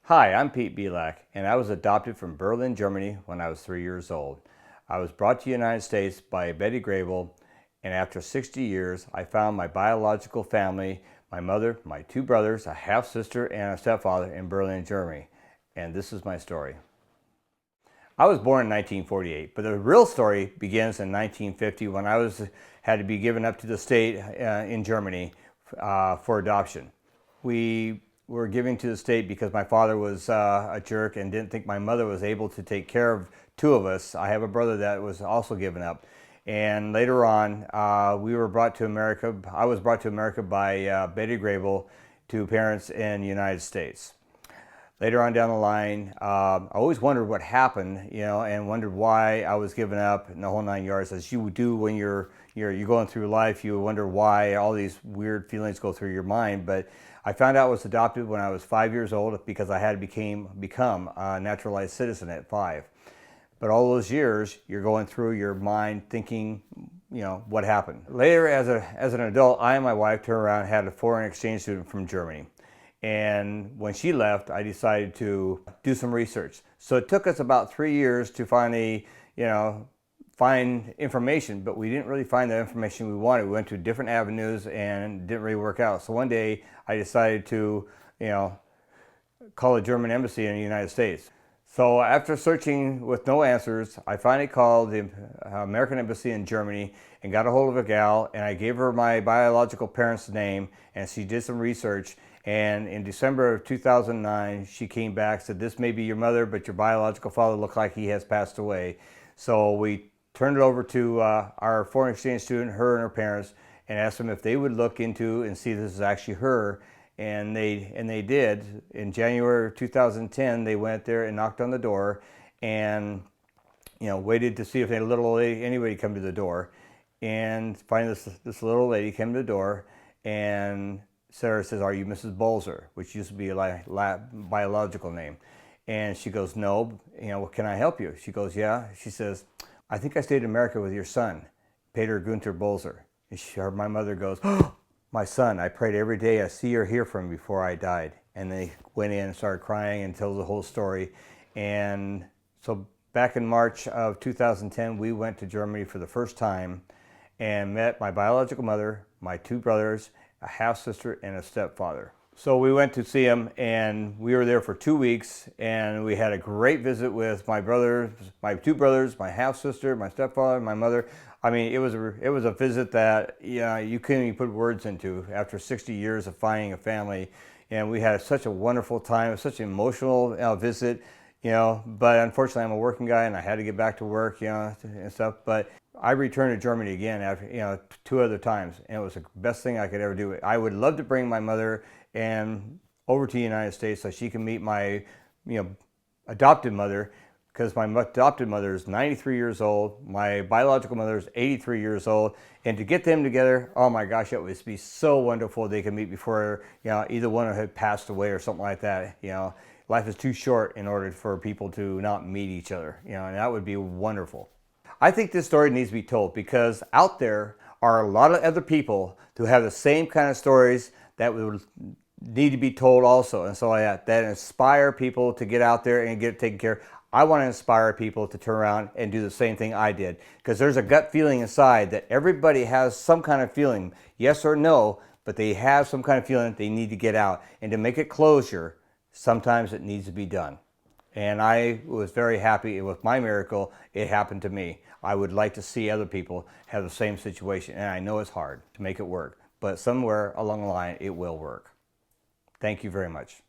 Hi, I'm Pete Belak, and I was adopted from Berlin, Germany when I was 3 years old. I was brought to the United States by Betty Grable, and after 60 years, I found my biological family, my mother, my two brothers, a half-sister, and a stepfather in Berlin, Germany. And this is my story. I was born in 1948, but the real story begins in 1950 when had to be given up to the state in Germany for adoption. We were giving to the state because my father was a jerk and didn't think my mother was able to take care of two of us. I have a brother that was also given up. And later on, we were brought to America. I was brought to America by Betty Grable to parents in the United States. Later on down the line, I always wondered what happened, and wondered why I was given up and the whole 9 yards. As you would do when you're going through life, you wonder why all these weird feelings go through your mind. But I found out I was adopted when I was 5 years old because I had to become a naturalized citizen at 5. But all those years, you're going through your mind thinking, what happened. Later, as an adult, I and my wife turned around and had a foreign exchange student from Germany. And when she left, I decided to do some research. So it took us about 3 years to finally, find information, but we didn't really find the information we wanted. We went to different avenues and it didn't really work out. So one day I decided to, call the German embassy in the United States. So after searching with no answers, I finally called the American embassy in Germany and got a hold of a gal, and I gave her my biological parents' name, and she did some research. And in December of 2009, she came back, said, "This may be your mother, but your biological father looks like he has passed away." So we turned it over to our foreign exchange student, her and her parents, and asked them if they would look into and see if this is actually her. And they did. In January of 2010, they went there and knocked on the door, and waited to see if a little lady, anybody come to the door, and finally this little lady came to the door, and Sarah says, "Are you Mrs. Bolzer?" which used to be a biological name. And she goes, "No, can I help you?" She goes, "Yeah." She says, "I think I stayed in America with your son, Peter Gunther Bolzer." And my mother goes, "Oh, my son, I prayed every day I see or hear from him before I died." And they went in and started crying and told the whole story. And so back in March of 2010, we went to Germany for the first time and met my biological mother, my two brothers, a half-sister, and a stepfather. So we went to see him, and we were there for 2 weeks, and we had a great visit with my brothers, my two brothers, my half-sister, my stepfather, my mother. I mean, it was a visit that you couldn't even put words into after 60 years of finding a family. And we had such a wonderful time. It was such an emotional visit, but unfortunately I'm a working guy and I had to get back to work, and stuff. But I returned to Germany again after, 2 other times, and it was the best thing I could ever do. I would love to bring my mother and over to the United States so she can meet my, adopted mother, because my adopted mother is 93 years old, my biological mother is 83 years old, and to get them together, oh my gosh, it would be so wonderful. They could meet before, either one had passed away or something like that. Life is too short in order for people to not meet each other, and that would be wonderful. I think this story needs to be told because out there are a lot of other people who have the same kind of stories that would need to be told also, and so that inspire people to get out there and get it taken care of. I want to inspire people to turn around and do the same thing I did, because there's a gut feeling inside that everybody has some kind of feeling, yes or no, but they have some kind of feeling that they need to get out, and to make it closure, sometimes it needs to be done. And I was very happy with my miracle. It happened to me. I would like to see other people have the same situation, and I know it's hard to make it work, but somewhere along the line it will work. Thank you very much.